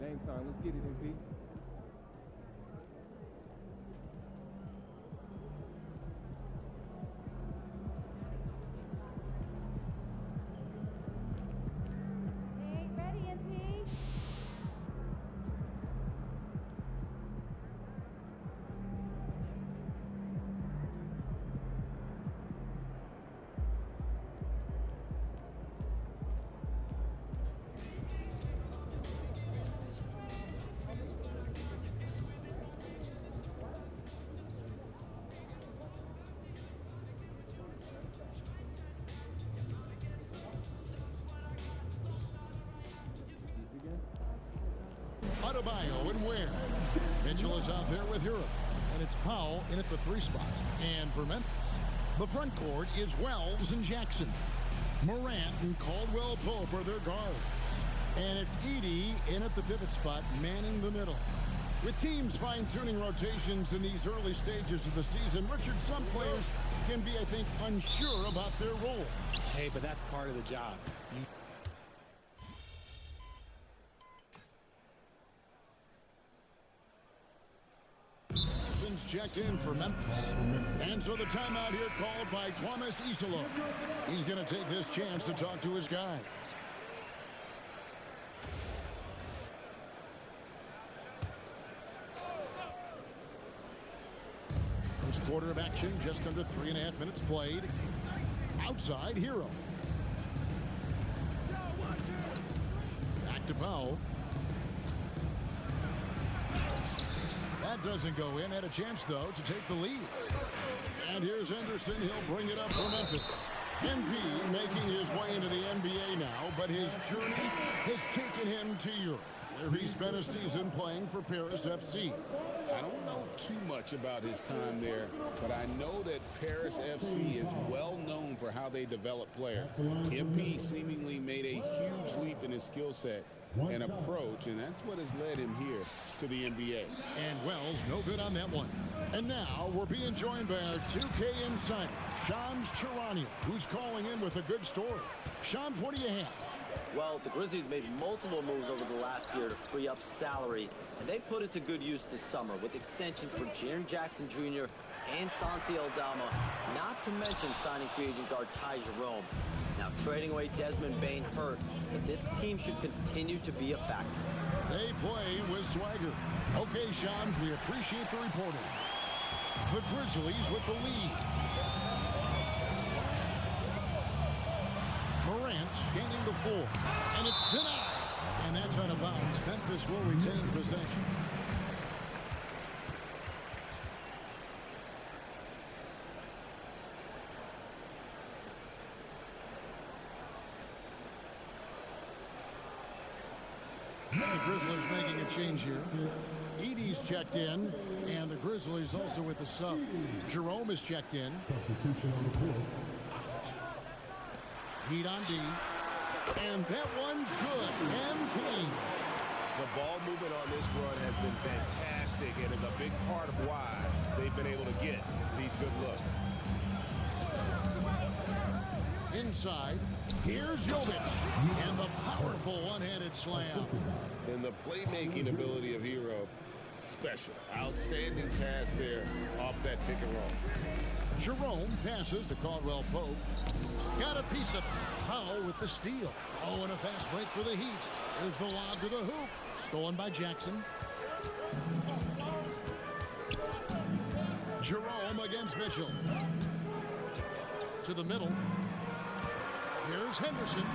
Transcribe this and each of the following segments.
Game time. Let's get it, MP. Hey, ready, MP? Adebayo and Ware. Mitchell is out there with Hero. And it's Powell in at the 3 spot. And for Memphis, the front court is Wells and Jackson. Morant and Caldwell-Pope are their guards. And it's Edey in at the pivot spot, manning the middle. With teams fine-tuning rotations in these early stages of the season, Richard, some players can be, I think, unsure about their role. Hey, but that's part of the job. Checked in for Memphis. And so the timeout here called by Thomas Isolo. He's going to take this chance to talk to his guys. First quarter of action, just under 3.5 minutes played. Outside, Hero. Back to Powell. That doesn't go in. Had a chance, though, to take the lead. And here's Henderson. He'll bring it up for Memphis. MP making his way into the NBA now, but his journey has taken him to Europe, where he spent a season playing for Paris FC. I don't know too much about his time there, but I know that Paris FC is well known for how they develop players. MP seemingly made a huge leap in his skill set and approach, and that's what has led him here to the NBA. And Wells, no good on that one. And now we're being joined by our 2K insider, Shams Charania, who's calling in with a good story. Shams, what do you have? Well, the Grizzlies made multiple moves over the last year to free up salary, and they put it to good use this summer with extensions for Jaren Jackson Jr. and Santi Aldama, not to mention signing free agent guard Ty Jerome. Now, trading away Desmond Bane hurt, but this team should continue to be a factor. They play with swagger. Okay, Shams, we appreciate the reporting. The Grizzlies with the lead. Morant gaining the 4, and it's denied. And that's out of bounds. Memphis will retain possession. The Grizzlies making a change here. Edey's checked in, and the Grizzlies also with the sub. Jerome is checked in. Substitution on the court. Heat on D. And that one's good and clean. The ball movement on this run has been fantastic and is a big part of why they've been able to get these good looks. Inside, here's Jovic. And the powerful one-handed slam. And the playmaking ability of Hero, special. Outstanding pass there off that pick and roll. Jerome passes to Caldwell-Pope. Got a piece of Powell with the steal. Oh, and a fast break for the Heat. Here's the lob to the hoop. Stolen by Jackson. Jerome against Mitchell. To the middle. Here's Henderson.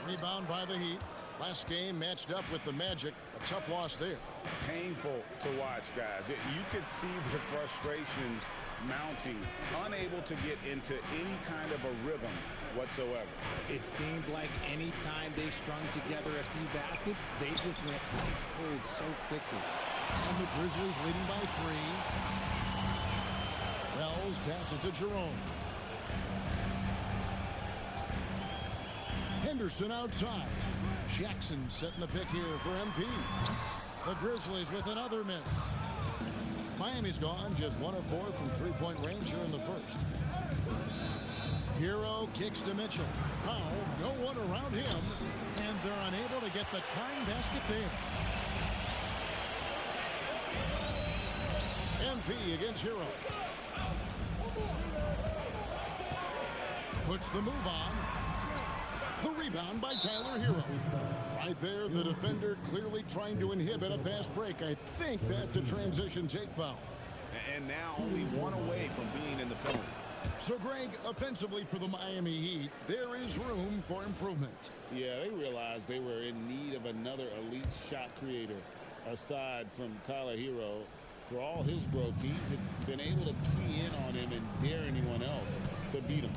Rebound by the Heat. Last game matched up with the Magic. A tough loss there. Painful to watch, guys. You could see the frustrations mounting, unable to get into any kind of a rhythm whatsoever. It seemed like any time they strung together a few baskets, they just went ice cold so quickly. And the Grizzlies leading by 3. Wells passes to Jerome. Henderson outside. Jackson setting the pick here for MP. The Grizzlies with another miss. Miami's gone just 1 of 4 from three-point range here in the first. Hero kicks to Mitchell. Powell, no one around him, and they're unable to get the tying basket there. MP against Hero. Puts the move on. The rebound by Tyler Hero. Right there, the defender clearly trying to inhibit a fast break. I think that's a transition take foul. And now only one away from being in the penalty. So, Greg, offensively for the Miami Heat, there is room for improvement. Yeah, they realized they were in need of another elite shot creator. Aside from Tyler Hero, for all his growth, teams have been able to key in on him and dare anyone else to beat him.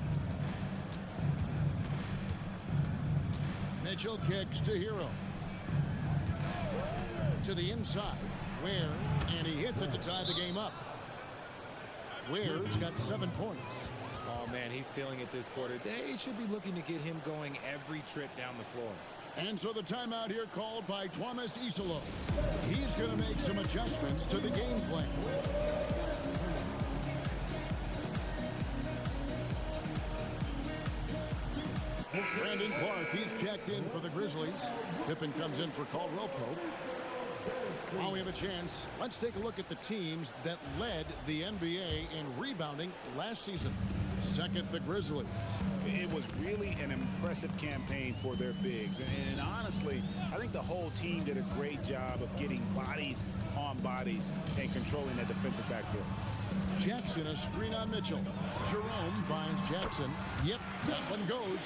Mitchell kicks to Hero. To the inside. Ware, and he hits it to tie the game up. Ware's got 7 points. Oh, man, he's feeling it this quarter. They should be looking to get him going every trip down the floor. And so the timeout here called by Thomas Isolo. He's going to make some adjustments to the game plan. Brandon Clark, he's checked in for the Grizzlies. Pippen comes in for Caldwell Pope. While we have a chance, let's take a look at the teams that led the NBA in rebounding last season. Second, the Grizzlies. It was really an impressive campaign for their bigs. And honestly, I think the whole team did a great job of getting bodies on bodies and controlling that defensive backcourt. Jackson, a screen on Mitchell. Jerome finds Jackson. Yep, that one goes.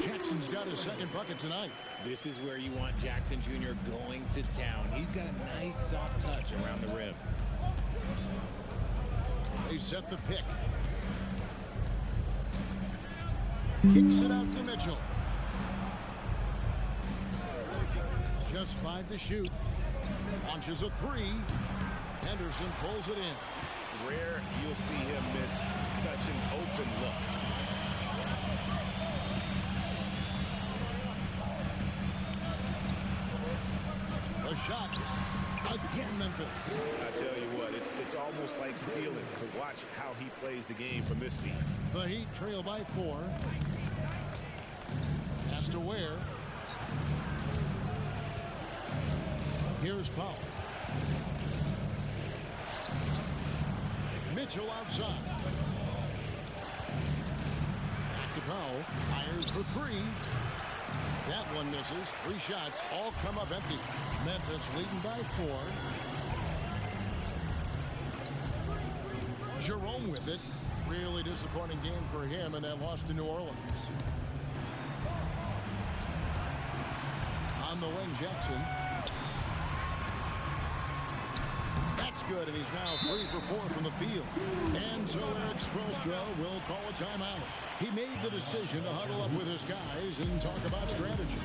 Jackson's got his second bucket tonight. This is where you want Jackson Jr. going to town. He's got a nice soft touch around the rim. They set the pick. Kicks it out to Mitchell. Just 5 to shoot. Launches a 3. Henderson pulls it in. Rare you'll see him miss such an open look. A shot. Again, Memphis. I tell you what, it's almost like stealing to watch how he plays the game from this seat. The Heat trail by 4. Pass to Ware. Here's Powell. Mitchell outside. Back to Powell. Fires for 3. That one misses. 3 shots. All come up empty. Memphis leading by 4. Jerome with it. Really disappointing game for him in that loss to New Orleans. On the wing, Jackson. That's good, and he's now 3 for 4 from the field. And so Eric Spoelstra will call a timeout. He made the decision to huddle up with his guys and talk about strategy.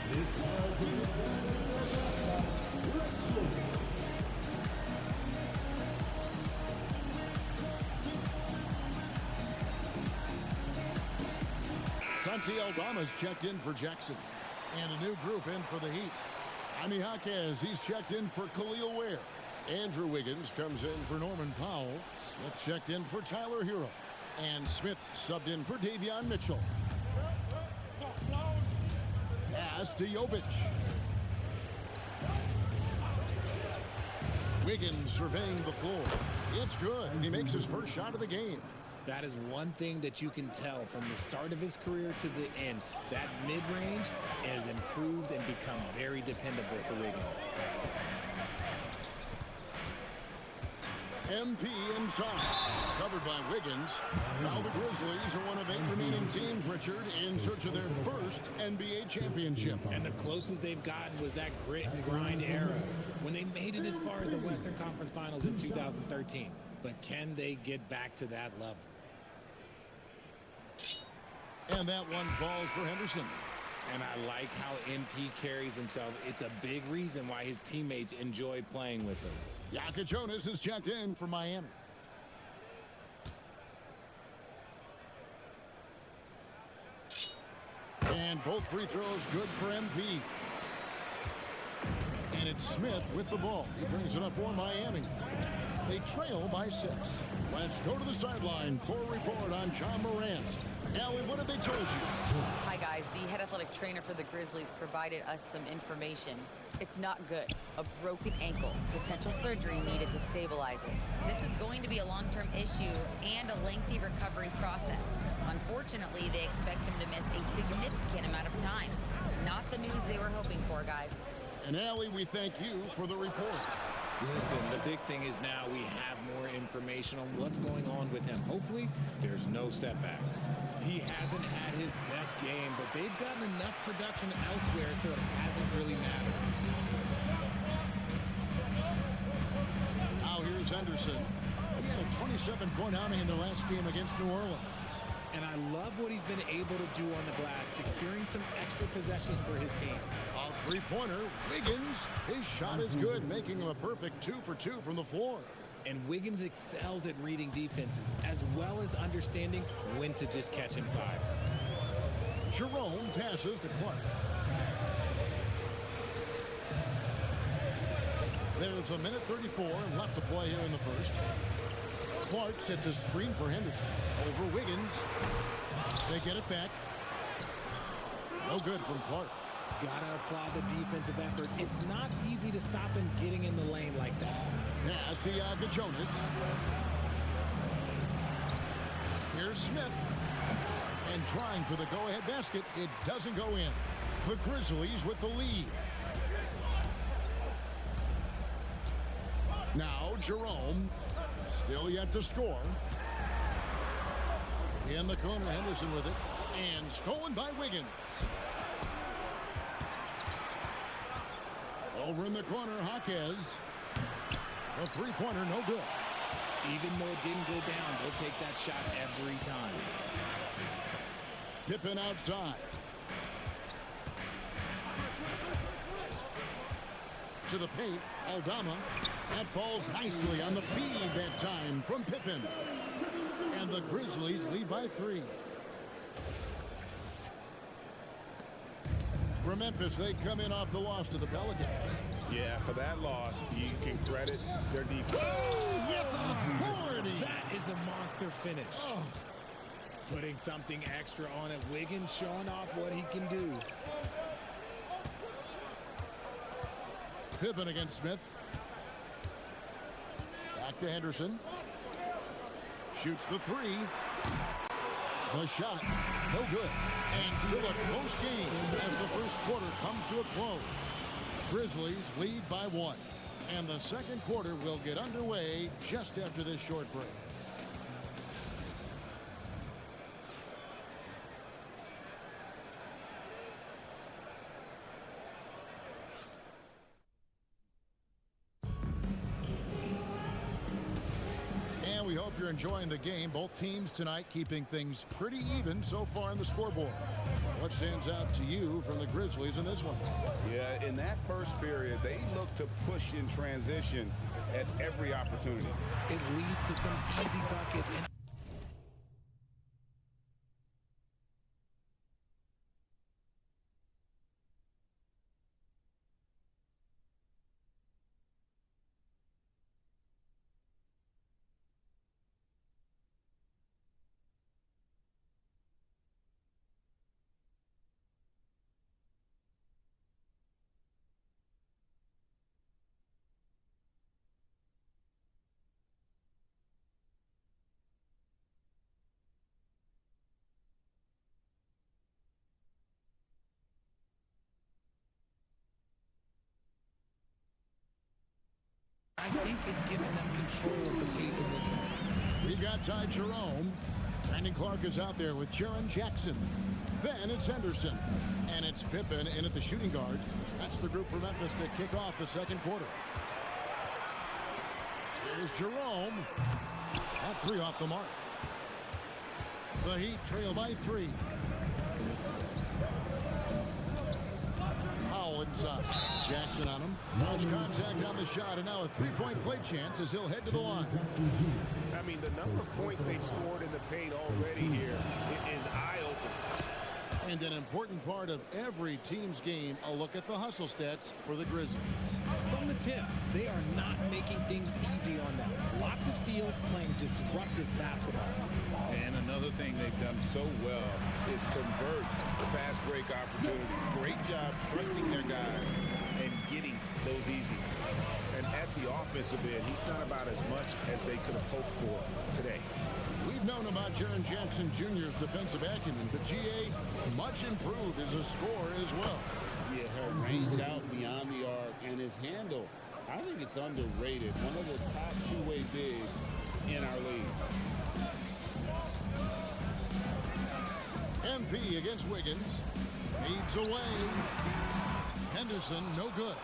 Santi Aldama's checked in for Jackson. And a new group in for the Heat. Jaime Jaquez, he's checked in for Khalil Ware. Andrew Wiggins comes in for Norman Powell. Smith checked in for Tyler Hero. And Smith subbed in for Davion Mitchell. Pass to Jovic. Wiggins surveying the floor. It's good, and he makes his first shot of the game. That is one thing that you can tell from the start of his career to the end. That mid-range has improved and become very dependable for Wiggins. MP inside. Covered by Wiggins. Now the Grizzlies are one of 8 remaining teams, Richard, in search of their first NBA championship. And the closest they've gotten was that grit and grind era when they made it as far as the Western Conference Finals in 2013. But can they get back to that level? And that one falls for Henderson. And I like how MP carries himself. It's a big reason why his teammates enjoy playing with him. Yaka Jonas is checked in for Miami. And both free throws good for MP. And it's Smith with the ball. He brings it up for Miami. They trail by 6. Let's go to the sideline for a report on John Morant. Allie, what have they told you? Hi, guys. The head athletic trainer for the Grizzlies provided us some information. It's not good. a broken ankle. Potential surgery needed to stabilize it. This is going to be a long-term issue and a lengthy recovery process. Unfortunately, they expect him to miss a significant amount of time. Not the news they were hoping for, guys. And Allie, we thank you for the report. Listen, the big thing is now we have more information on what's going on with him. Hopefully, there's no setbacks. He hasn't had his best game, but they've gotten enough production elsewhere, so it hasn't really mattered. Now here's Henderson. He had a 27-point outing in the last game against New Orleans. And I love what he's been able to do on the glass, securing some extra possessions for his team. A three-pointer, Wiggins. His shot is good, making him a perfect 2 for 2 from the floor. And Wiggins excels at reading defenses, as well as understanding when to just catch and fire. Jerome passes to Clark. There's a minute 34 left to play here in the first. Clark sets a screen for Henderson. Over Wiggins. They get it back. No good from Clark. Gotta applaud the defensive effort. It's not easy to stop him getting in the lane like that. Pass to Jonas. Here's Smith. And trying for the go-ahead basket. It doesn't go in. The Grizzlies with the lead. Now Jerome. Still yet to score. In the corner, Henderson with it. And stolen by Wiggins. Over in the corner, Jaquez. The three-pointer, no good. Even though it didn't go down, they'll take that shot every time. Pippen outside. To the paint, Aldama. That falls nicely on the feed that time from Pippen. And the Grizzlies lead by 3. For Memphis, they come in off the loss to the Pelicans. Yeah, for that loss, you can credit their defense. With authority. That is a monster finish. Oh. Putting something extra on it. Wiggins showing off what he can do. Pippen against Smith. Back to Henderson. Shoots the 3. The shot, no good. And still a close game as the first quarter comes to a close. Grizzlies lead by 1. And the second quarter will get underway just after this short break. We hope you're enjoying the game. Both teams tonight keeping things pretty even so far in the scoreboard. What stands out to you from the Grizzlies in this one? Yeah, in that first period, they looked to push in transition at every opportunity. It leads to some easy buckets. And I think it's giving them control of the pace in this one. We've got Ty Jerome. Brandon Clark is out there with Jaren Jackson. Then it's Henderson. And it's Pippen in at the shooting guard. That's the group for Memphis to kick off the second quarter. Here's Jerome. That 3 off the mark. The Heat trail by 3. Powell inside. Jackson on him. Much contact on the shot, and now a three-point play chance as he'll head to the line. I mean, the number of points they've scored in the paint already here is eye-opening. And an important part of every team's game, a look at the hustle stats for the Grizzlies. From the tip, they are not making things easy on them. Lots of steals, playing disruptive basketball. And another thing they've done so well is convert fast break opportunities. Great job trusting their guys and getting those easy. And at the offensive end, he's done about as much as they could have hoped for today. We've known about Jaren Jackson Jr.'s defensive acumen, but GA much improved as a scorer as well. Yeah, her range out beyond the arc and his handle, I think it's underrated. One of the top two-way bigs in our league. MP against Wiggins. Feeds away. Henderson, no good.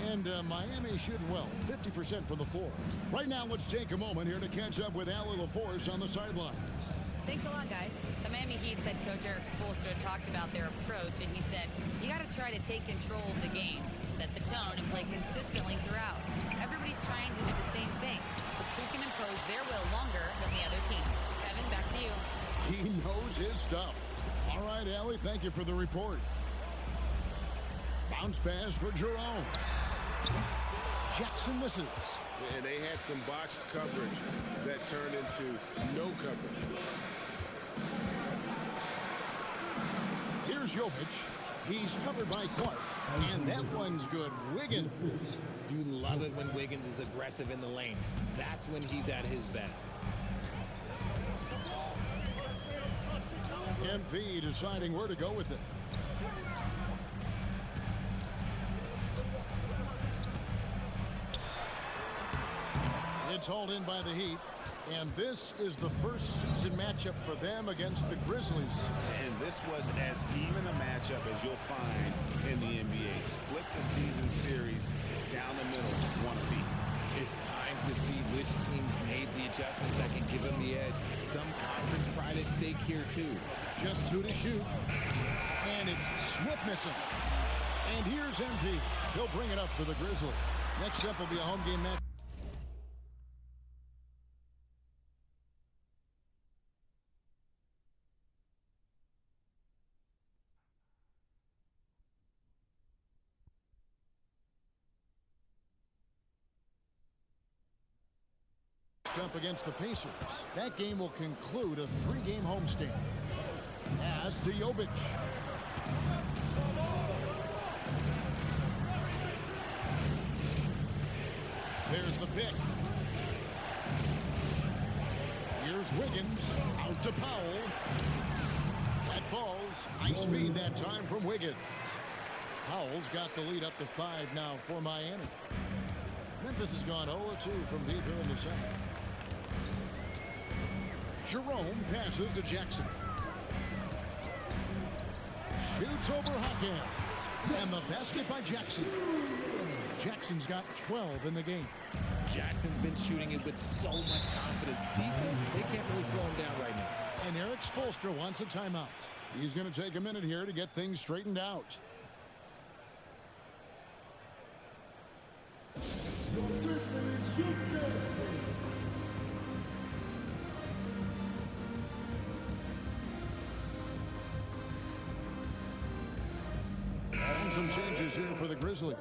And Miami shooting well, 50% from the floor. Right now, let's take a moment here to catch up with Allie LaForce on the sidelines. Thanks a lot, guys. The Miami Heat's head coach Eric Spoelstra talked about their approach, and he said, you got to try to take control of the game, set the tone, and play consistently throughout. Everybody's trying to do the same thing. It's who can impose their will longer than the other team. Kevin, back to you. He knows his stuff. All right, Allie, thank you for the report. Bounce pass for Jerome. Jackson misses. And they had some botched coverage that turned into no coverage. Here's Jovic. He's covered by Clark. And that one's good. Wiggins. You love it when Wiggins is aggressive in the lane. That's when he's at his best. MP deciding where to go with it. It's hauled in by the Heat. And this is the first season matchup for them against the Grizzlies. And this was as even a matchup as you'll find in the NBA. Split the season series down the middle, one apiece. It's time to see which teams made the adjustments that can give them the edge. Some conference pride at stake here, too. Just two to shoot. And it's Smith missing. And here's MP. He'll bring it up for the Grizzlies. Next up will be a home game match. Up against the Pacers. That game will conclude a three-game homestand. Pass to Jovic. There's the pick. Here's Wiggins. Out to Powell. That ball's nice feed that time from Wiggins. Powell's got the lead up to 5 now for Miami. Memphis has gone 0-2 from deep here in the second. Jerome passes to Jackson. Shoots over Hawkins. And the basket by Jackson. Jackson's got 12 in the game. Jackson's been shooting it with so much confidence. Defense, they can't really slow him down right now. And Eric Spoelstra wants a timeout. He's going to take a minute here to get things straightened out. And some changes here for the Grizzlies.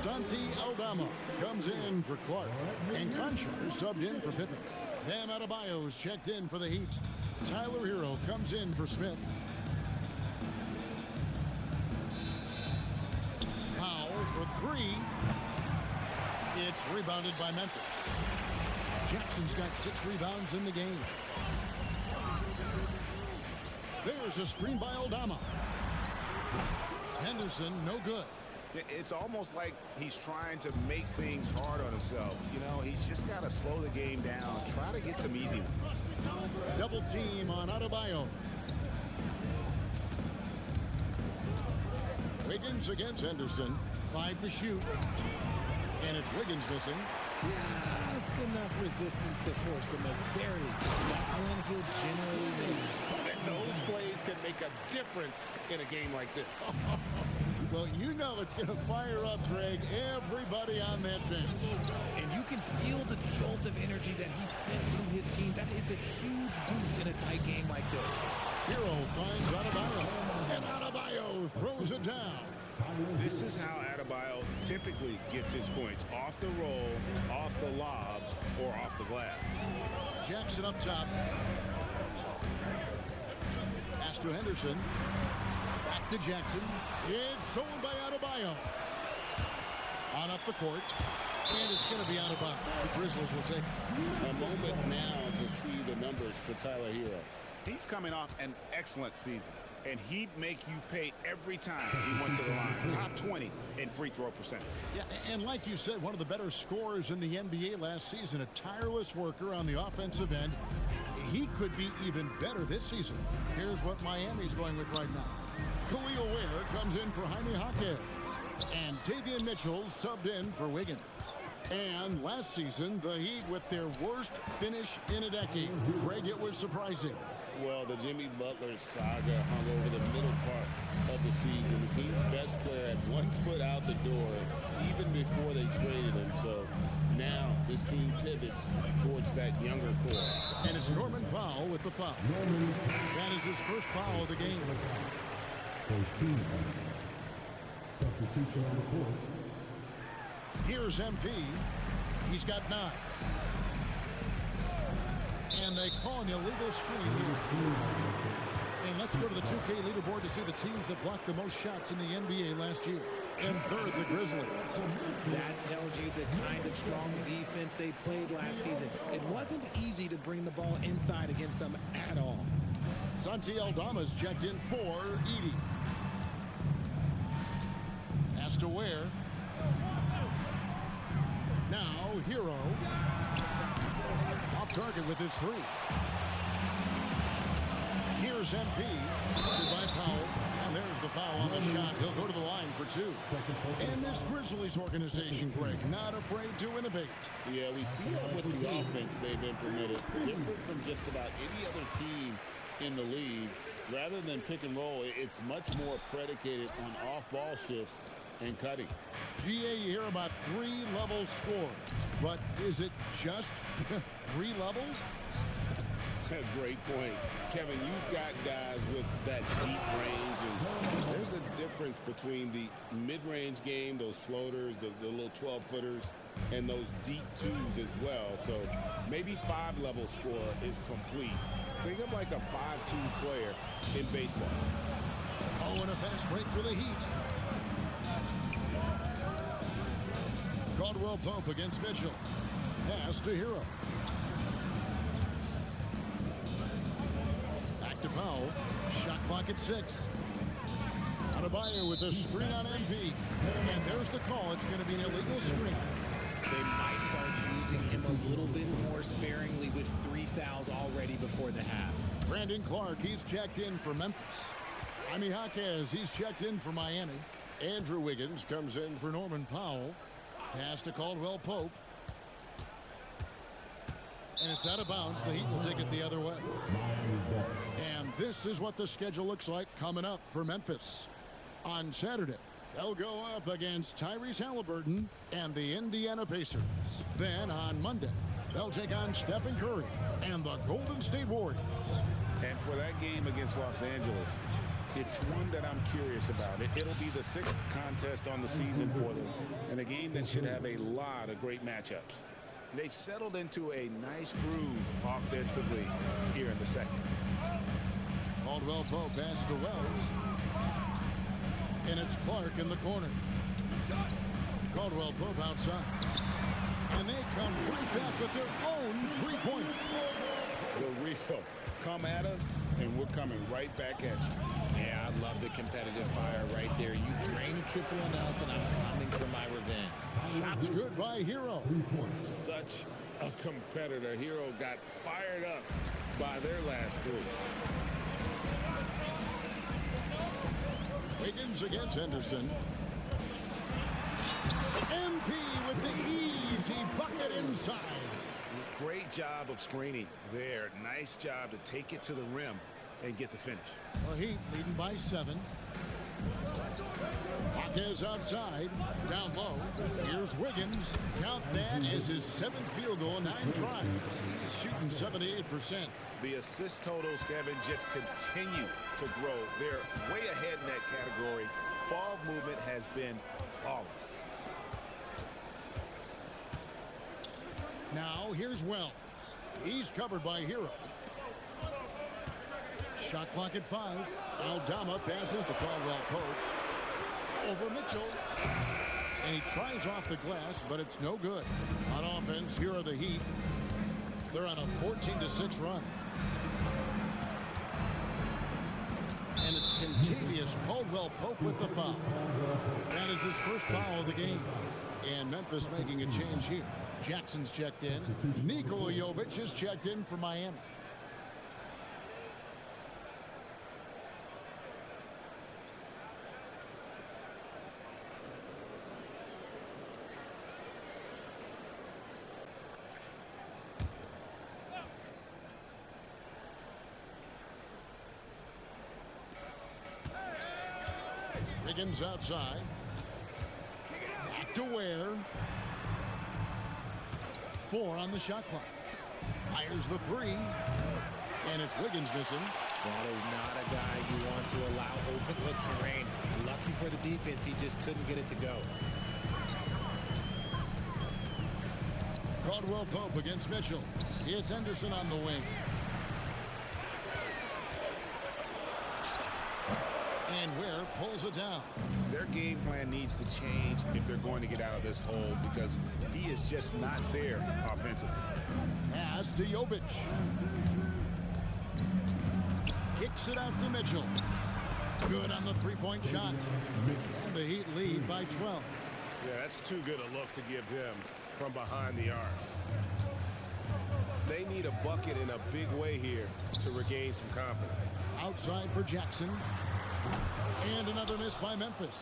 Dante Aldama comes in for Clark. And Conchar subbed in for Pippen. Bam Adebayo's checked in for the Heat. Tyler Hero comes in for Smith. Powell for 3. It's rebounded by Memphis. Jackson's got 6 rebounds in the game. There's a screen by Aldama. Henderson, no good. It's almost like he's trying to make things hard on himself. You know, he's just got to slow the game down. Try to get some easy ones. Double team on Adebayo. Wiggins against Henderson. 5 to shoot. And it's Wiggins missing. Just enough resistance to force the miss. Barely. That's when he'll generally make. And those plays can make a difference in a game like this. Well, you know it's going to fire up, Greg, everybody on that bench. And you can feel the jolt of energy that he sent through his team. That is a huge boost in a tight game like this. Hero finds Adebayo, and Adebayo throws it down. This is how Adebayo typically gets his points. Off the roll, off the lob, or off the glass. Jackson up top. Pass to Henderson. Back to Jackson. It's stolen by Adebayo. On up the court. And it's going to be out of bounds. The Grizzlies will take it. A moment now to see the numbers for Tyler Hero. He's coming off an excellent season, and he'd make you pay every time he went to the line. Top 20 in free throw percentage. Yeah, and like you said, one of the better scorers in the NBA last season, a tireless worker on the offensive end. He could be even better this season. Here's what Miami's going with right now. Khalil Ware comes in for Jaime Jaquez. And Davion Mitchell subbed in for Wiggins. And last season, the Heat with their worst finish in a decade. Greg, it was surprising. Well, the Jimmy Butler saga hung over the middle part of the season. The team's best player had 1 foot out the door even before they traded him. So now this team pivots towards that younger core. And it's Norman Powell with the foul. That is his first foul of the game. Substitution on the court. Here's MP. He's got 9. And they call an illegal screen here. And let's go to the 2K leaderboard to see the teams that blocked the most shots in the NBA last year. And third, the Grizzlies. That tells you the kind of strong defense they played last season. It wasn't easy to bring the ball inside against them at all. Santi Aldama's checked in for Edey. Pass to Ware. Now, Hero. Off target with his 3. Here's MP. Guarded by Powell. And there's the foul on the shot. He'll go to the line for 2. And this Grizzlies organization, Greg, not afraid to innovate. Yeah, we see that with the offense they've implemented. Different from just about any other team in the league. Rather than pick and roll, it's much more predicated on off-ball shifts and cutting. GA, you hear about 3-level score. But is it just 3 levels? Great point. Kevin, you've got guys with that deep range, and there's a difference between the mid-range game, those floaters, the little 12-footers, and those deep 2s as well. So maybe 5-level score is complete. Think of like a 5-2 player in baseball. Oh, and a fast break for the Heat. Caldwell Pope against Mitchell. Pass to Hero. Back to Powell. Shot clock at 6. Adebayo with a screen on MP. And there's the call. It's going to be an illegal screen. They might start using him a little bit more sparingly with 3 fouls already before the half. Brandon Clark, he's checked in for Memphis. Jaime Jaquez, he's checked in for Miami. Andrew Wiggins comes in for Norman Powell. Pass to Caldwell Pope. And it's out of bounds. The Heat will take it the other way. And this is what the schedule looks like coming up for Memphis. On Saturday, they'll go up against Tyrese Halliburton and the Indiana Pacers. Then on Monday, they'll take on Stephen Curry and the Golden State Warriors. And for that game against Los Angeles, it's one that I'm curious about. It'll be the 6th contest on the season for them, and a game that should have a lot of great matchups. They've settled into a nice groove offensively here in the second. Caldwell Pope pass to Wells. And it's Clark in the corner. Caldwell Pope outside. And they come right back with their own 3-pointer. The real come at us, and we're coming right back at you. Yeah, I love the competitive fire right there. You drain Triple and Nelson, I'm coming for my revenge. Shots good by Hero. Such a competitor. Hero got fired up by their last 3. Wiggins against Henderson. MP with the easy bucket inside. Great job of screening there. Nice job to take it to the rim and get the finish. Well, Heat leading by 7. Is outside, down low. Here's Wiggins. Count that as his 7th field goal in 9 tries. He's shooting 78%. The assist totals, Kevin, just continue to grow. They're way ahead in that category. Ball movement has been flawless. Now here's Wells. He's covered by Hero. Shot clock at 5. Aldama passes to Caldwell Pope. Over Mitchell, and he tries off the glass, but it's no good. On offense, here are the Heat. They're on a 14-6 run. And it's contagious. Caldwell Pope with the foul. That is his first foul of the game. And Memphis making a change here. Jackson's checked in. Nikola Jovic is checked in for Miami. Wiggins outside. Back to Ware. 4 on the shot clock. Fires the 3. And it's Wiggins missing. That is not a guy you want to allow open looks for rain. Lucky for the defense, he just couldn't get it to go. Caldwell Pope against Mitchell. It's Henderson on the wing. And Ware pulls it down. Their game plan needs to change if they're going to get out of this hole because he is just not there offensively. Pass to Jovic. Kicks it out to Mitchell. Good on the three-point shot. And the Heat lead by 12. Yeah, that's too good a look to give them from behind the arc. They need a bucket in a big way here to regain some confidence. Outside for Jackson. And another miss by Memphis.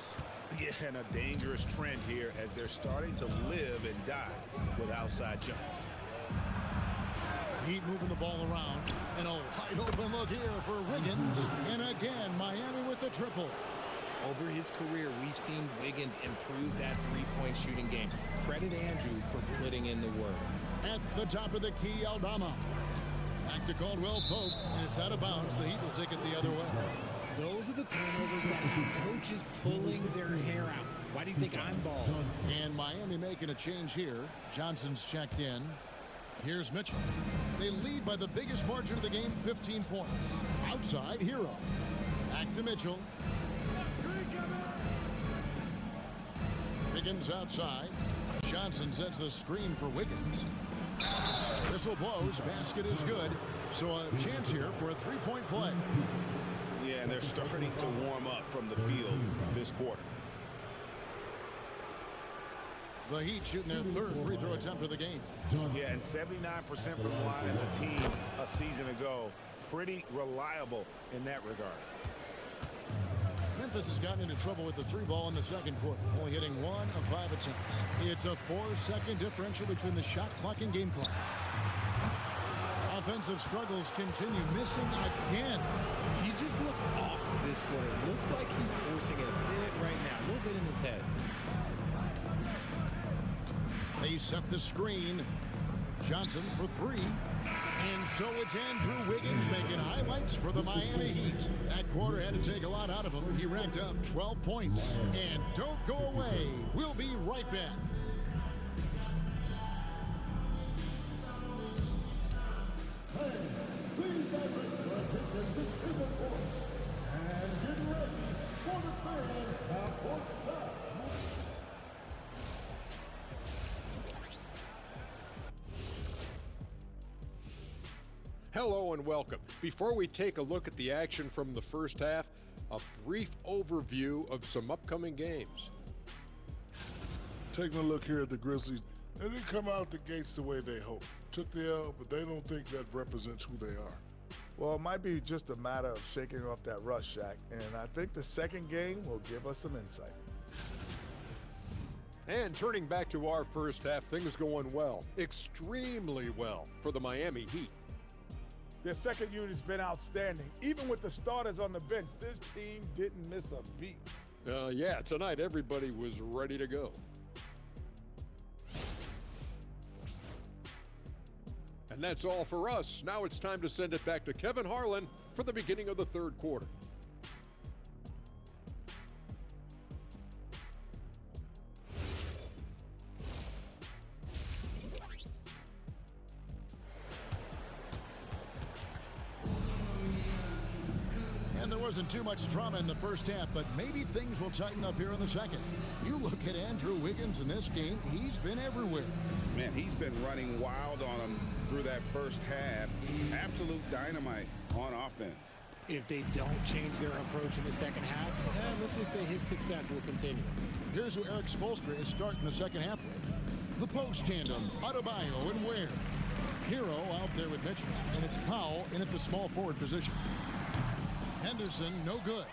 Yeah, and a dangerous trend here as they're starting to live and die with outside jump. Heat moving the ball around. And a wide open look here for Wiggins. And again, Miami with the triple. Over his career, we've seen Wiggins improve that three-point shooting game. Credit Andrew for putting in the work. At the top of the key, Aldama. Back to Caldwell Pope, and it's out of bounds. The Heat will take it the other way. Those are the turnovers that have coaches pulling their hair out. Why do you think I'm bald? And Miami making a change here. Johnson's checked in. Here's Mitchell. They lead by the biggest margin of the game, 15 points. Outside, Hero. Back to Mitchell. Wiggins outside. Johnson sets the screen for Wiggins. Whistle blows. Basket is good. So a chance here for a three-point play. Yeah, and they're starting to warm up from the field this quarter. The Heat shooting their third free throw attempt of the game. Yeah, and 79% from the line as a team a season ago. Pretty reliable in that regard. Memphis has gotten into trouble with the three ball in the second quarter, only hitting 1 of 5 attempts. It's a 4-second differential between the shot clock and game clock. Offensive struggles continue, missing again. He just looks off this quarter. Looks like he's forcing it a bit right now, a little bit in his head. They set the screen. Johnson for 3. And so it's Andrew Wiggins making highlights for the Miami Heat. That quarter had to take a lot out of him. He racked up 12 points. And don't go away. We'll be right back. Hello and welcome. Before we take a look at the action from the first half, a brief overview of some upcoming games. Taking a look here at the Grizzlies, they didn't come out the gates the way they hoped. Took the L, but they don't think that represents who they are. Well, it might be just a matter of shaking off that rust, Shaq, and I think the second game will give us some insight. And turning back to our first half, things going well, extremely well for the Miami Heat. Their second unit's been outstanding. Even with the starters on the bench, this team didn't miss a beat. Yeah, tonight everybody was ready to go. And that's all for us. Now it's time to send it back to Kevin Harlan for the beginning of the third quarter. And there wasn't too much drama in the first half, but maybe things will tighten up here in the second. You look at Andrew Wiggins in this game, he's been everywhere. Man, he's been running wild on him through that first half. Absolute dynamite on offense. If they don't change their approach in the second half, let's just say his success will continue. Here's who Eric Spoelstra is starting the second half with. The post tandem, Adebayo and Ware. Hero out there with Mitchell, and it's Powell in at the small forward position. Henderson, no good.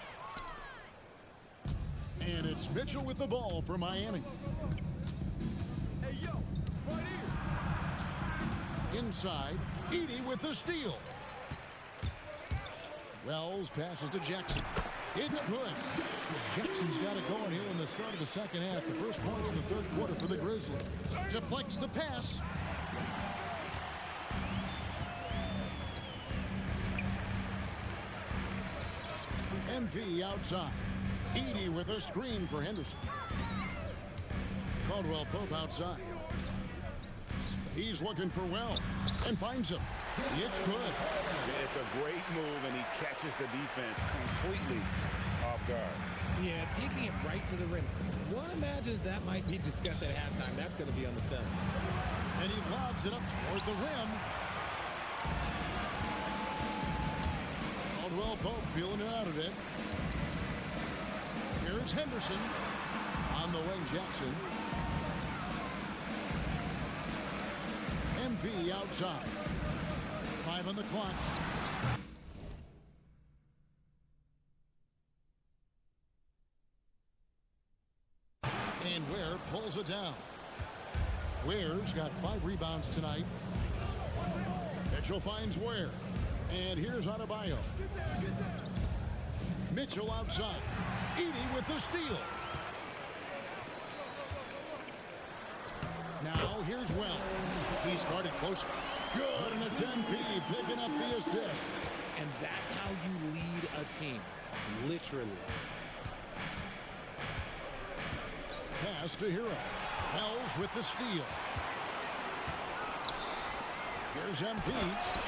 And it's Mitchell with the ball for Miami. Hey, yo, right here. Inside, Edey with the steal. Wells passes to Jackson. It's good. Jackson's got it going here in the start of the second half. The first points in the third quarter for the Grizzlies. Deflects the pass. MP outside. Edey with a screen for Henderson. Caldwell Pope outside. He's looking for Wells and finds him. It's good. It's a great move, and he catches the defense completely off guard. Yeah, taking it right to the rim. One imagines that might be discussed at halftime. That's going to be on the film. And he lobs it up toward the rim. Caldwell Pope feeling it out of it. Here's Henderson. On the wing, Jackson. MP outside. 5 on the clock. And Ware pulls it down. Ware's got 5 rebounds tonight. Mitchell finds Ware. And here's Adebayo. Mitchell outside. Edey with the steal. Now here's Wells. He started closer. Good, and it's MP picking up the assist. And that's how you lead a team. Literally. Pass to Hero. Wells with the steal. Here's MP,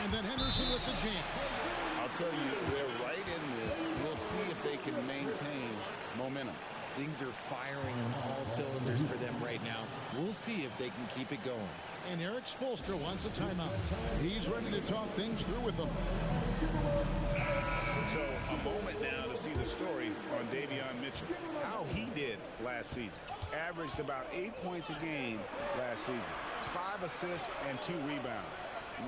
and then Henderson with the jam. I'll tell you, they're right in this. We'll see if they can maintain momentum. Things are firing on all cylinders for them right now. We'll see if they can keep it going. And Eric Spoelstra wants a timeout. He's ready to talk things through with them. So a moment now to see the story on Davion Mitchell. How he did last season. Averaged about 8 points a game last season. 5 assists and 2 rebounds.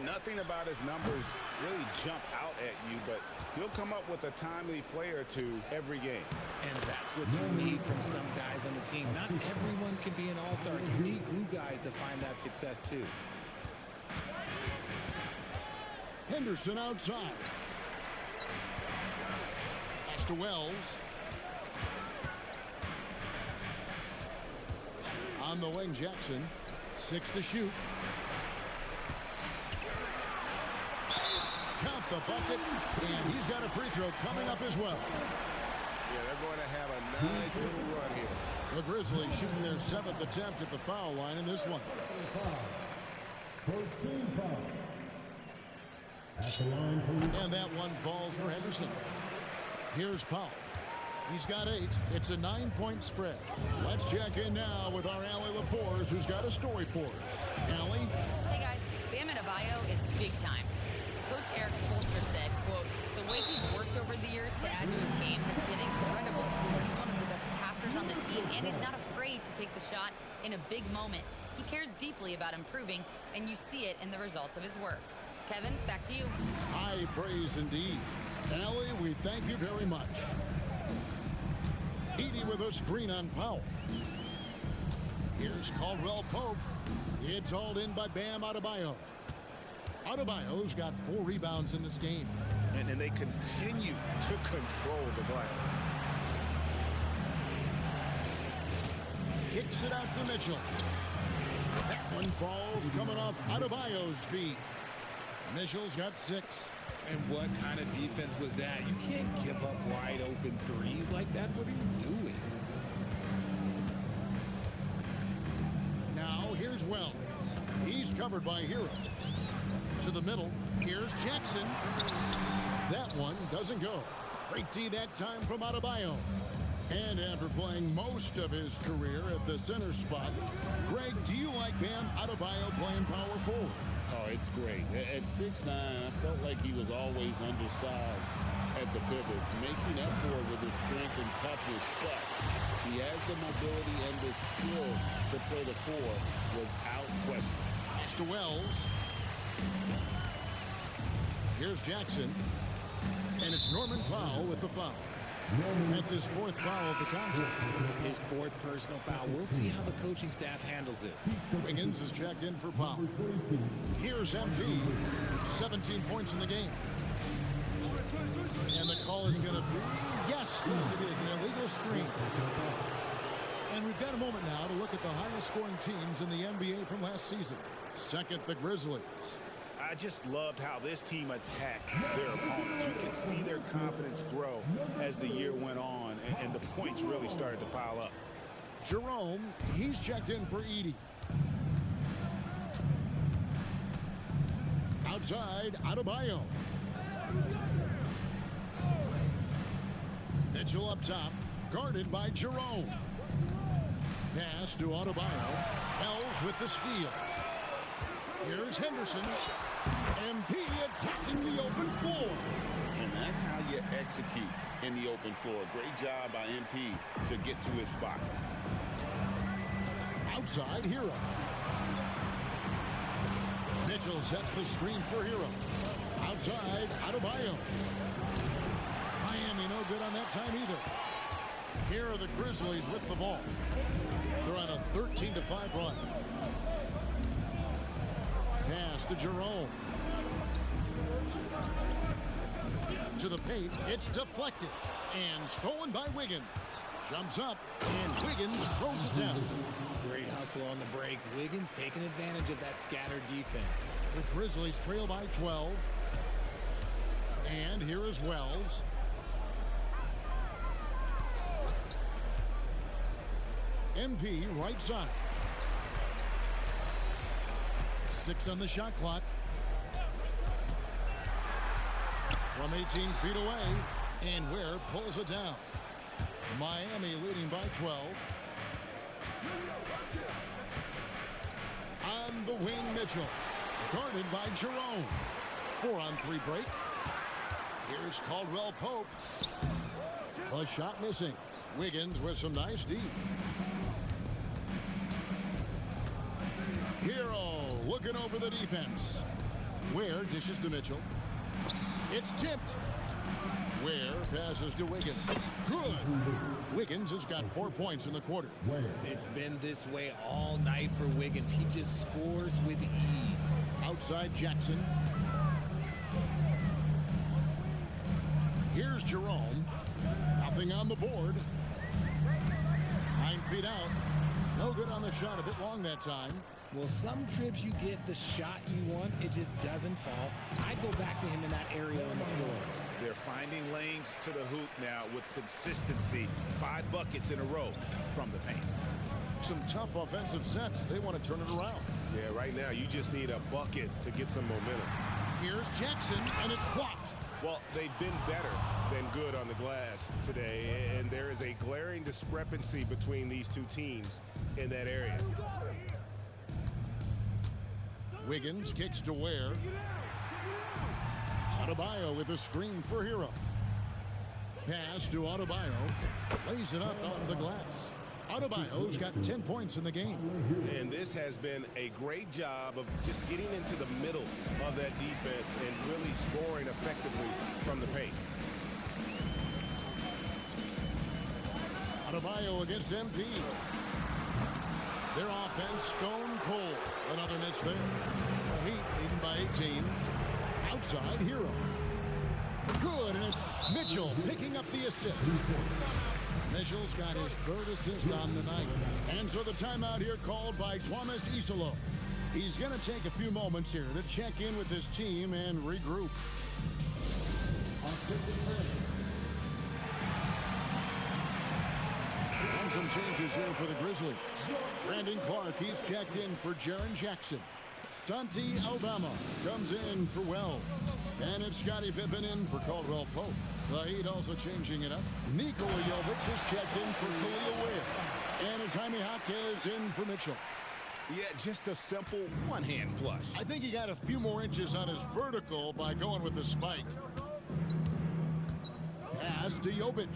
Nothing about his numbers really jump out at you, but he'll come up with a timely play or two every game. And that's what you need from some guys on the team. Not everyone can be an all-star. You need glue guys to find that success too. Henderson outside. Pass to Wells. On the wing, Jackson. 6 to shoot. Count the bucket, and he's got a free throw coming up as well. Yeah, they're going to have a nice little run here. The Grizzlies shooting their 7th attempt at the foul line in this one. First team foul. At the line for And that one falls for Henderson. Here's Powell. He's got 8. It's a 9-point spread. Let's check in now with our Allie LaForce, who's got a story for us. Allie? Hey guys, Bam Adebayo is big time. Coach Eric Spoelstra said, quote, the way he's worked over the years to add to his game has been incredible. He's one of the best passers on the team, and he's not afraid to take the shot in a big moment. He cares deeply about improving, and you see it in the results of his work. Kevin, back to you. High praise indeed. Allie, we thank you very much. Edey with a screen on Powell. Here's Caldwell Pope. It's hauled in by Bam Adebayo. Adebayo's got 4 rebounds in this game. And they continue to control the glass. Kicks it out to Mitchell. That one falls coming off Adebayo's feet. Mitchell's got 6. And what kind of defense was that? You can't give up wide open threes like that. What are you doing? Now here's Wells. He's covered by Hero. To the middle. Here's Jackson. That one doesn't go. Great D that time from Adebayo. And after playing most of his career at the center spot, Greg, do you like Bam Adebayo playing power forward? Oh, it's great. At 6'9", I felt like he was always undersized at the pivot, making up for it with his strength and toughness, but he has the mobility and the skill to play the 4 without question. It's to Wells. Here's Jackson. And it's Norman Powell with the foul. That's his 4th foul of the contest. His 4th personal foul. We'll see how the coaching staff handles this. Wiggins is checked in for Powell. Here's MP. 17 points in the game. And the call is going to be, yes, it is, an illegal screen. And we've got a moment now to look at the highest scoring teams in the NBA from last season. Second, the Grizzlies. I just loved how this team attacked their opponents. You could see their confidence grow as the year went on, and the points really started to pile up. Jerome, he's checked in for Edey. Outside, Adebayo. Mitchell up top, guarded by Jerome. Pass to Adebayo. Wells with the steal. Here's Henderson. MP attacking the open floor. And that's how you execute in the open floor. Great job by MP to get to his spot. Outside, Hero. Mitchell sets the screen for Hero. Outside, Adebayo. Miami no good on that time either. Here are the Grizzlies with the ball. They're on a 13-5 run. Pass to Jerome. To the paint, it's deflected and stolen by Wiggins. Jumps up, and Wiggins throws it down. Great hustle on the break. Wiggins taking advantage of that scattered defense. The Grizzlies trail by 12. And here is Wells. MP right side. 6 on the shot clock. From 18 feet away, and Ware pulls it down. Miami leading by 12. On the wing, Mitchell. Guarded by Jerome. 4-on-3 break. Here's Caldwell Pope. A shot missing. Wiggins with some nice D. Hero looking over the defense. Ware dishes to Mitchell. It's tipped. Ware passes to Wiggins. Good. Wiggins has got 4 points in the quarter. It's been this way all night for Wiggins. He just scores with ease. Outside Jackson. Here's Jerome. Nothing on the board. 9 feet out. No good on the shot. A bit long that time. Well, some trips you get the shot you want, it just doesn't fall. I'd go back to him in that area on the floor. They're finding lanes to the hoop now with consistency. 5 buckets in a row from the paint. Some tough offensive sets. They want to turn it around. Yeah, right now you just need a bucket to get some momentum. Here's Jackson, and it's blocked. Well, they've been better than good on the glass today, and there is a glaring discrepancy between these two teams in that area. Wiggins kicks to Ware. Adebayo with a screen for Hero. Pass to Adebayo. Lays it up off the glass. Adebayo's got 10 points in the game. And this has been a great job of just getting into the middle of that defense and really scoring effectively from the paint. Adebayo against MP. Their offense stone cold. Another miss there. The Heat leading by 18. Outside, Hero. Good, and it's Mitchell picking up the assist. Mitchell's got his third assist on the night. And so the timeout here called by Thomas Isolo. He's going to take a few moments here to check in with his team and regroup. And some changes here for the Grizzlies. Brandon Clark, he's checked in for Jaren Jackson. Santi Aldama comes in for Wells. And it's Scottie Pippen in for Caldwell Pope. The Heat also changing it up. Nikola Jovic is checked in for Khalil Ware. And it's Jaime Jaquez in for Mitchell. Yeah, just a simple one-hand flush. I think he got a few more inches on his vertical by going with the spike. Pass to Jovic.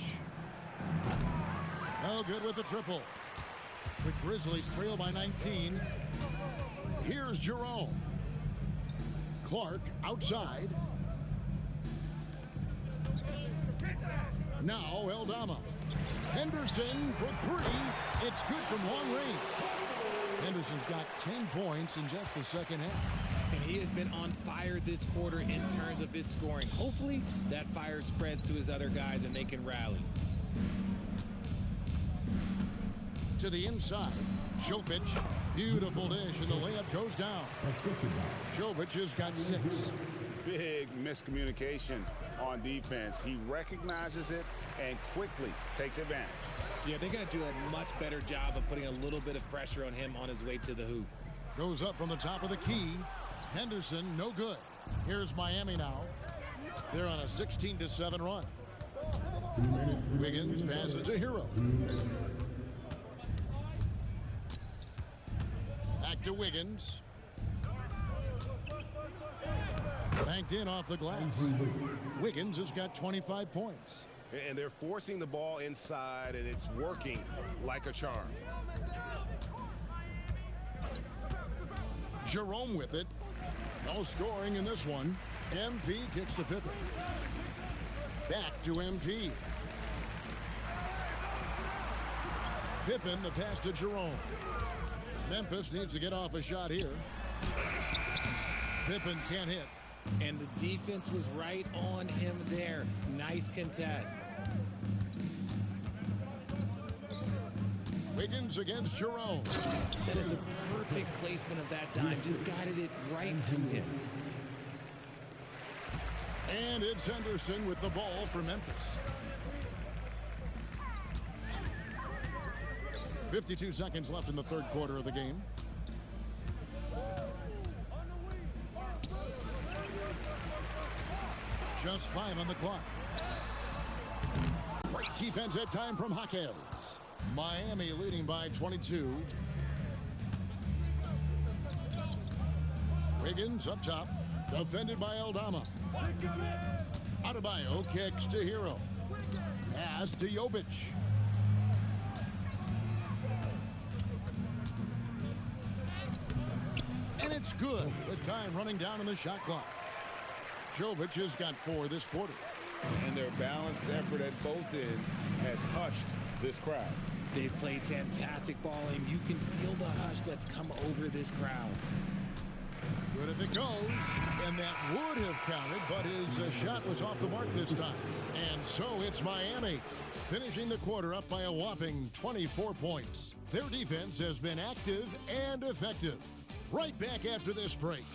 No good with the triple. The Grizzlies trail by 19. Here's Jerome. Clark outside. Now Aldama. Henderson for three. It's good from long range. Henderson's got 10 points in just the second half. And he has been on fire this quarter in terms of his scoring. Hopefully that fire spreads to his other guys and they can rally. To the inside. Jovic. Beautiful dish, and the layup goes down. Jovic has got 6. Big miscommunication on defense. He recognizes it and quickly takes advantage. Yeah, they're going to do a much better job of putting a little bit of pressure on him on his way to the hoop. Goes up from the top of the key. Henderson, no good. Here's Miami now. They're on a 16-7 run. Wiggins passes to Hero. Back to Wiggins. Banked in off the glass. Wiggins has got 25 points. And they're forcing the ball inside, and it's working like a charm. Jerome with it. No scoring in this one. MP kicks to Pippen. Back to MP. Pippen, the pass to Jerome. Memphis needs to get off a shot here. Pippen can't hit. And the defense was right on him there. Nice contest. Wiggins against Jerome. That is a perfect placement of that dime. Just guided it right to him. And it's Henderson with the ball for Memphis. 52 seconds left in the third quarter of the game. Just 5 on the clock. Great defense at time from Jaquez. Miami leading by 22. Wiggins up top. Defended by Aldama. Adebayo kicks to Hero. Pass to Jovic. And it's good with time running down on the shot clock. Jovic has got 4 this quarter. And their balanced effort at both ends has hushed this crowd. They've played fantastic ball, and you can feel the hush that's come over this crowd. Good if it goes, and that would have counted, but his shot was off the mark this time. And so it's Miami, finishing the quarter up by a whopping 24 points. Their defense has been active and effective. Right back after this break.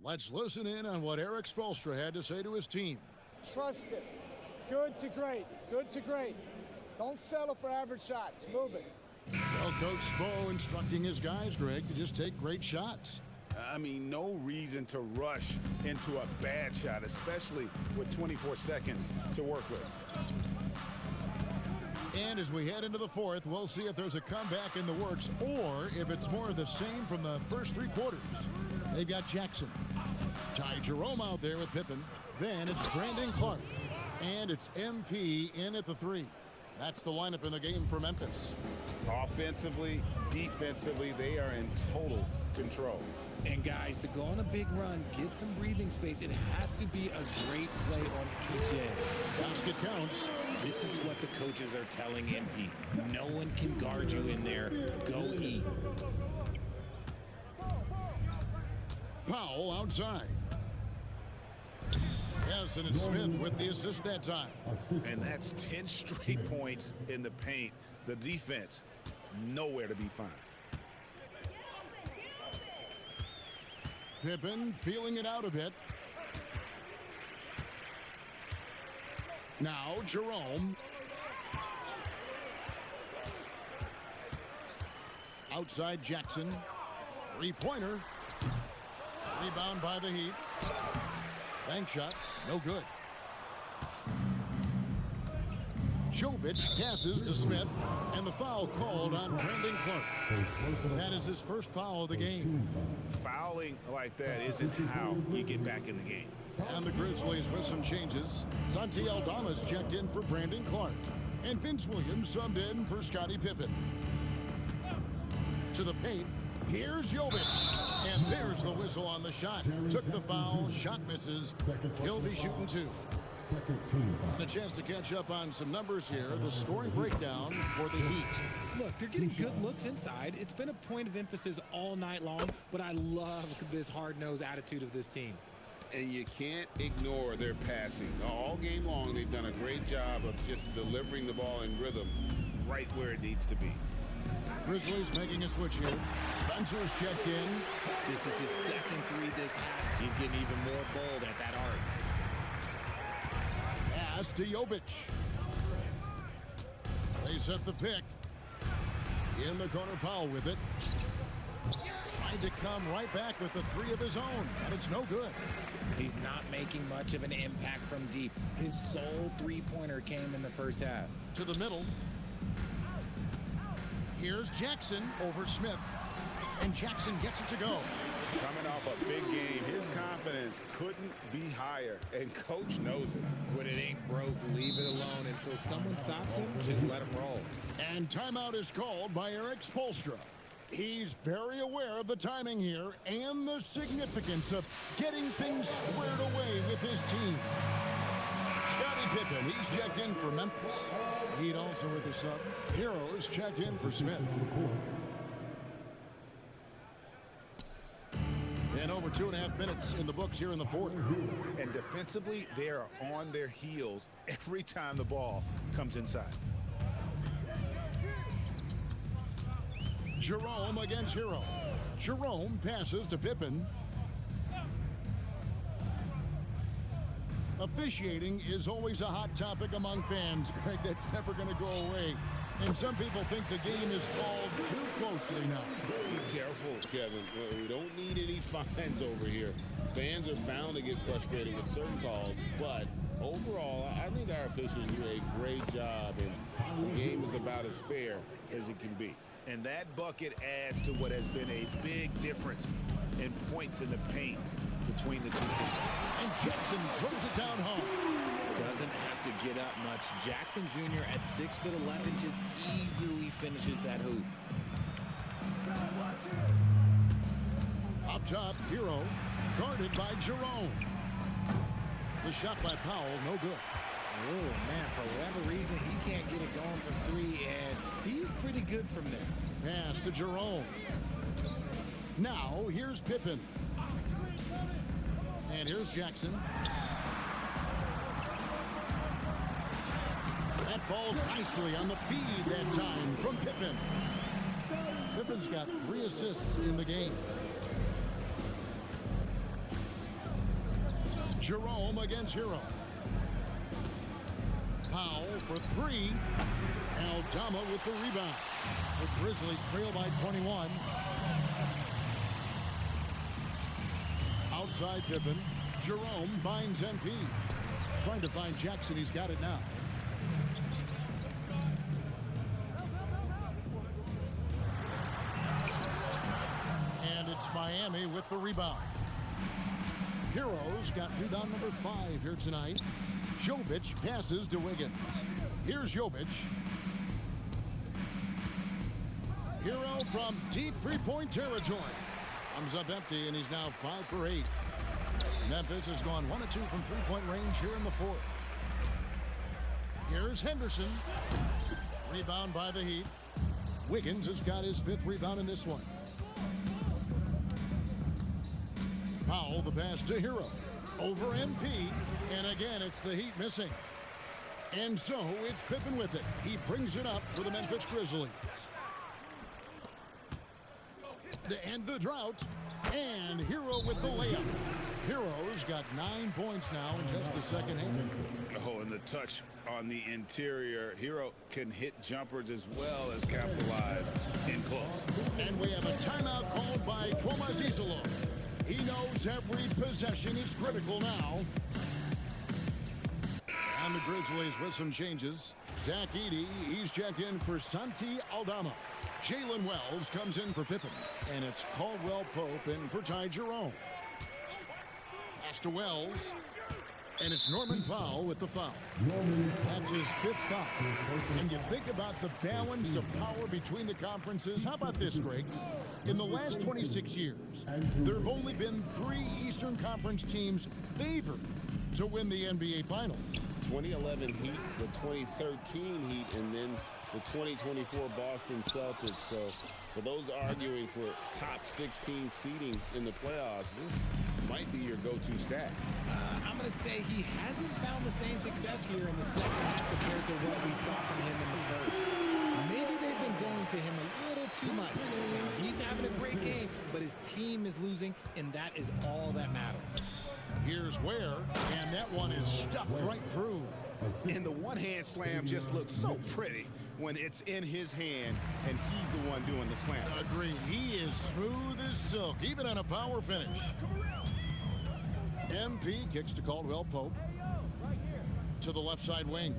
Let's listen in on what Eric Spoelstra had to say to his team. Trust it. Good to great. Good to great. Don't settle for average shots. Move it. Well, Coach Spo instructing his guys, Greg, to just take great shots. I mean, no reason to rush into a bad shot, especially with 24 seconds to work with. And as we head into the fourth, we'll see if there's a comeback in the works or if it's more of the same from the first 3 quarters. They've got Jackson. Ty Jerome out there with Pippen. Then it's Brandon Clark. And it's MP in at the 3. That's the lineup in the game for Memphis. Offensively, defensively, they are in total control. And guys, to go on a big run, get some breathing space, it has to be a great play on each end. Basket counts. This is what the coaches are telling MP. No one can guard you in there. Go eat. Powell outside. Yes, and it's Smith with the assist that time. And that's 10 straight points in the paint. The defense, nowhere to be found. Pippen feeling it out a bit. Now Jerome. Outside Jackson. Three-pointer. Rebound by the Heat. Bank shot. No good. Jovic passes to Smith, and the foul called on Brandon Clark. That is his first foul of the game. Fouling like that isn't how you get back in the game. And the Grizzlies with some changes. Santi Aldama's checked in for Brandon Clark, and Vince Williams subbed in for Scottie Pippen. To the paint, here's Jovic, and there's the whistle on the shot. Took the foul, shot misses. He'll be shooting two. And a chance to catch up on some numbers here. The scoring breakdown for the Heat. Look, they're getting good looks inside. It's been a point of emphasis all night long, but I love this hard-nosed attitude of this team. And you can't ignore their passing. All game long, they've done a great job of just delivering the ball in rhythm right where it needs to be. Grizzlies making a switch here. Spencer's checked in. This is his second three this half. He's getting even more bold at that arc. Pass to Jovic. They set the pick. In the corner, Powell with it. Tried to come right back with the three of his own, and it's no good. He's not making much of an impact from deep. His sole three-pointer came in the first half. To the middle. Here's Jackson over Smith. And Jackson gets it to go. Coming off a big game, his confidence couldn't be higher, and coach knows it. When it ain't broke, leave it alone until someone stops him. Just let him roll. And timeout is called by Eric Spoelstra. He's very aware of the timing here and the significance of getting things squared away with his team. Scottie Pippen, he's checked in for Memphis. Heat also with the sub. Heroes checked in for Smith. And over 2.5 minutes in the books here in the fourth. And defensively, they are on their heels every time the ball comes inside. Jerome against Hero. Jerome passes to Pippen. Officiating is always a hot topic among fans, Greg. That's never going to go away. And some people think the game is called too closely now. Be careful, Kevin. We don't need any fines over here. Fans are bound to get frustrated with certain calls, but overall, I think our officials do a great job, and the game is about as fair as it can be. And that bucket adds to what has been a big difference in points in the paint between the two teams. And Jackson throws it down home. Doesn't have to get up much. Jackson Jr. at 6'11" just easily finishes that hoop. Up top, Hero, guarded by Jerome. The shot by Powell, no good. Oh, man, for whatever reason, he can't get it going from three, and he's pretty good from there. Pass to Jerome. Now, here's Pippen. And here's Jackson. That falls nicely on the feed that time from Pippen. Pippen's got 3 assists in the game. Jerome against Hero. Powell for 3. Aldama with the rebound. The Grizzlies trail by 21. Outside Pippen. Jerome finds MP. Trying to find Jackson. He's got it now. And it's Miami with the rebound. Heroes got rebound number 5 here tonight. Jovic passes to Wiggins. Here's Jovic. Hero from deep three-point territory. Comes up empty, and he's now 5 for 8. Memphis has gone 1 of 2 from three-point range here in the fourth. Here's Henderson. Rebound by the Heat. Wiggins has got his 5th rebound in this one. Powell, the pass to Hero. Over MP, and again, it's the Heat missing. And so, it's Pippen with it. He brings it up for the Memphis Grizzlies. To end the drought, and Hero with the layup. Hero's got 9 points now in just the second half. Oh, and the touch on the interior. Hero can hit jumpers as well as capitalize in close. And we have a timeout called by Tomas Isolo. He knows every possession is critical now. And the Grizzlies with some changes. Zach Edey, he's checked in for Santi Aldama. Jalen Wells comes in for Pippen. And it's Caldwell Pope in for Ty Jerome. Pass to Wells. And it's Norman Powell with the foul. That's his 5th foul. And you think about the balance of power between the conferences. How about this, Greg? In the last 26 years, there have only been 3 Eastern Conference teams favored to win the NBA Finals. 2011 Heat, the 2013 Heat, and then the 2024 Boston Celtics. So for those arguing for top 16 seeding in the playoffs, this might be your go-to stat. I'm going to say he hasn't found the same success here in the second half compared to what we saw from him in the first. Maybe they've been going to him a little too much. Now, he's having a great game, but his team is losing, and that is all that matters. Here's Ware, and that one is stuffed right through. And the one-hand slam just looks so pretty when it's in his hand, and he's the one doing the slam. Agreed. He is smooth as silk, even on a power finish. MP kicks to Caldwell Pope. To the left side wing.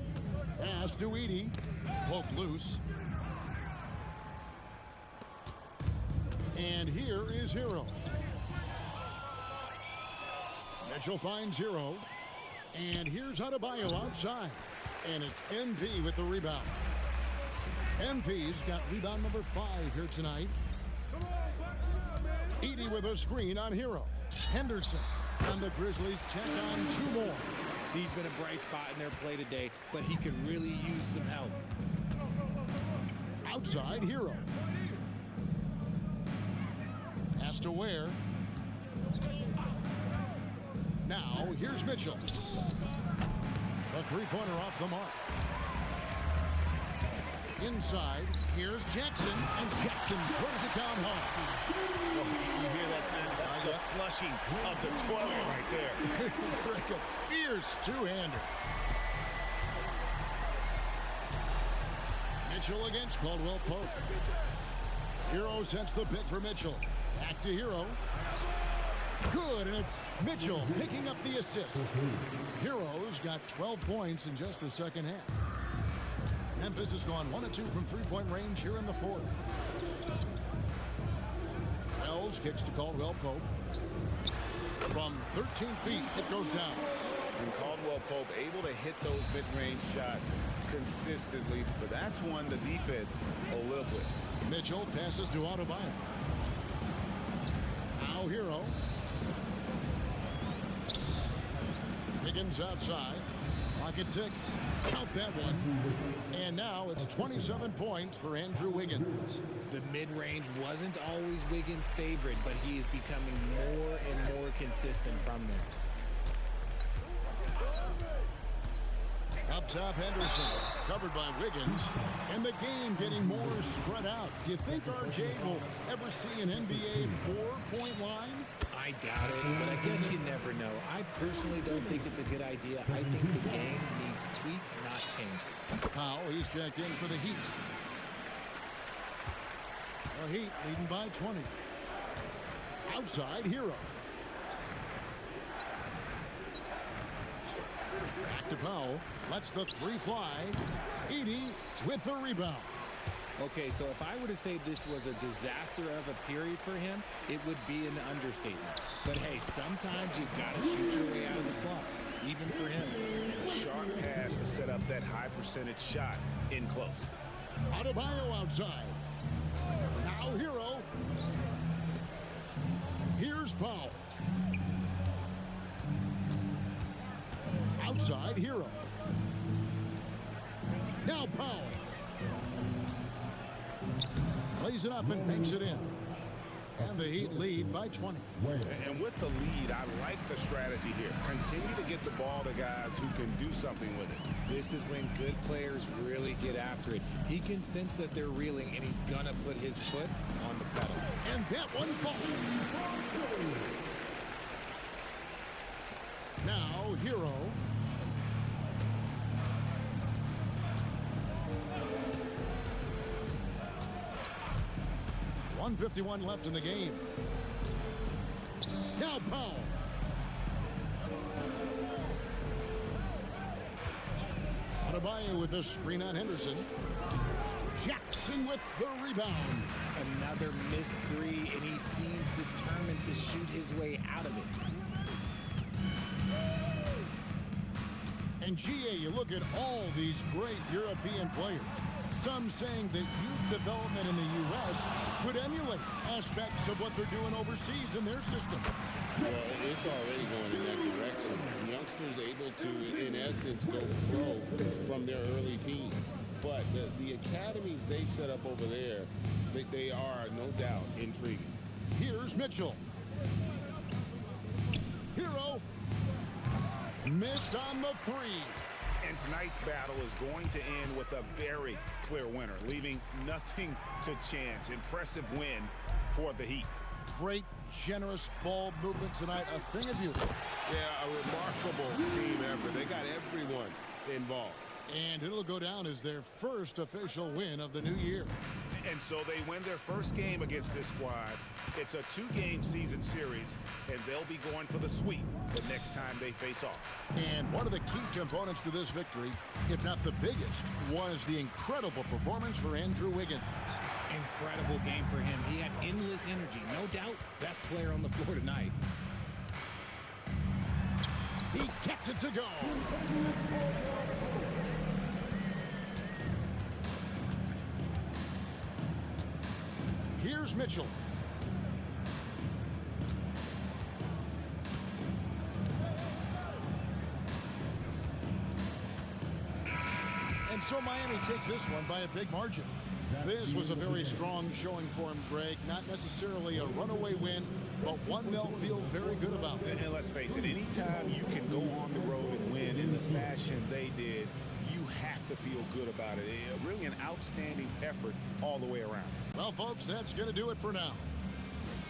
Pass to Edey. Poke loose. And here is Hero. Mitchell finds Hero. And here's Adebayo outside. And it's MP with the rebound. MP's got rebound number 5 here tonight. Edey with a screen on Hero. Henderson. And the Grizzlies check on 2 more. He's been a bright spot in their play today, but he could really use some help. Outside Hero. Pass to Ware. Now here's Mitchell. A 3-pointer off the mark. Inside, here's Jackson, and Jackson throws it down hard. You hear that sound? That's the flushing of the toilet right there. Like a fierce two-hander. Mitchell against Caldwell Pope. Hero sets the pick for Mitchell. Back to Hero. Good, and it's Mitchell picking up the assist. Hero's got 12 points in just the second half. Memphis has gone 1 of 2 from three-point range here in the fourth. Wells kicks to Caldwell Pope. From 13 feet, it goes down. And Caldwell Pope able to hit those mid-range shots consistently, but that's one the defense will live with. Mitchell passes to Adebayo. Now Hero. Wiggins outside. Clock at 6. Count that one. And now it's 27 points for Andrew Wiggins. The mid-range wasn't always Wiggins' favorite, but he is becoming more and more consistent from there. Up top, Henderson, covered by Wiggins, and the game getting more spread out. Do you think RJ will ever see an NBA 4-point line? I doubt it, but I guess you never know. I personally don't think it's a good idea. I think the game needs tweaks, not changes. Powell, he's checked in for the Heat. The Heat leading by 20. Outside, Hero. Back to Powell. Lets the 3 fly. Edey with the rebound. Okay, so if I were to say this was a disaster of a period for him, it would be an understatement. But hey, sometimes you've got to shoot your way out of the slump. even for him. And a sharp pass to set up that high percentage shot in close. Adebayo outside. Now Hero. Here's Powell. Outside Hero. Now Powell. Plays it up and makes it in. And the Heat lead by 20. And with the lead, I like the strategy here. Continue to get the ball to guys who can do something with it. This is when good players really get after it. He can sense that they're reeling, and he's going to put his foot on the pedal. And that one falls. Now Hero. .151 left in the game. Now Powell. Adebayo with the screen on Henderson. Jackson with the rebound. Another missed three, and he seems determined to shoot his way out of it. And GA, you look at all these great European players. Some saying that youth development in the U.S. could emulate aspects of what they're doing overseas in their system. Well, it's already going in that direction. Youngsters able to, in essence, go pro from their early teens. But the academies they've set up over there, they are, no doubt, intriguing. Here's Mitchell. Hero. Missed on the three. And tonight's battle is going to end with a very clear winner, leaving nothing to chance. Impressive win for the Heat. Great, generous ball movement tonight. A thing of beauty. Yeah, a remarkable team effort. They got everyone involved. And it'll go down as their first official win of the new year. And so they win their first game against this squad. It's a 2-game season series, and they'll be going for the sweep the next time they face off. And one of the key components to this victory, if not the biggest, was the incredible performance for Andrew Wiggins. Incredible game for him. He had endless energy. No doubt, best player on the floor tonight. He gets it to go. Here's Mitchell. And so Miami takes this one by a big margin. This was a very strong showing for him, Greg. Not necessarily a runaway win, but one they'll feel very good about. And let's face it, anytime you can go on the road and win in the fashion they did, you have to feel good about it. Really an outstanding effort all the way around. Well, folks, that's going to do it for now.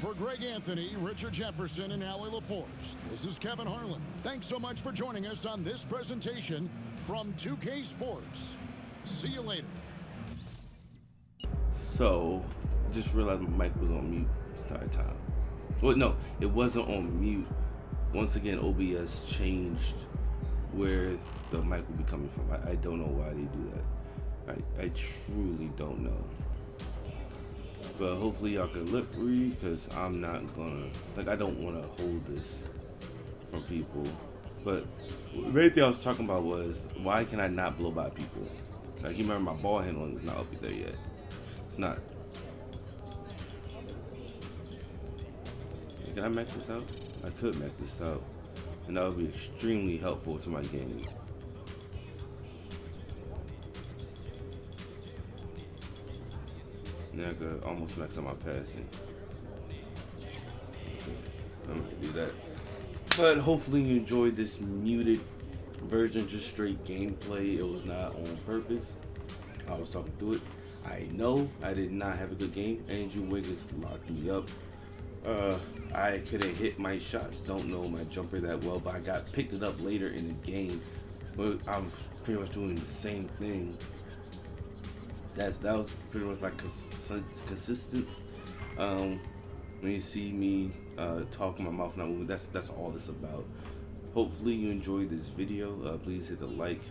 For Greg Anthony, Richard Jefferson, and Allie LaForce, this is Kevin Harlan. Thanks so much for joining us on this presentation from 2K Sports. See you later. So, just realized my mic was on mute this entire time. Well, no, it wasn't on mute. Once again, OBS changed where the mic will be coming from. I don't know why they do that. I truly don't know. But hopefully y'all can lip read, because I'm not gonna, I don't want to hold this from people. But the main thing I was talking about was, why can I not blow by people? Like, you remember my ball handling is not up there yet. It's not. Can I max this out? I could max this out, and that would be extremely helpful to my game. Now I could almost max out my passing. Okay, I might do that. But hopefully you enjoyed this muted version, just straight gameplay. It was not on purpose. I was talking through it. I know I did not have a good game. Andrew Wiggins locked me up. I couldn't hit my shots. Don't know my jumper that well, but I picked it up later in the game. But I'm pretty much doing the same thing. That was pretty much my consistency. When you see me talking, my mouth not moving, that's all it's about. Hopefully you enjoyed this video. Please hit the like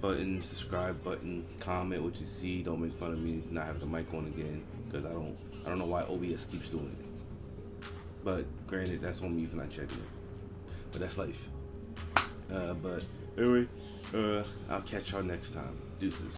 button, subscribe button, comment what you see. Don't make fun of me not having the mic on again, because I don't know why OBS keeps doing it. But granted, that's on me for not checking it. but that's life. But anyway, I'll catch y'all next time. Deuces.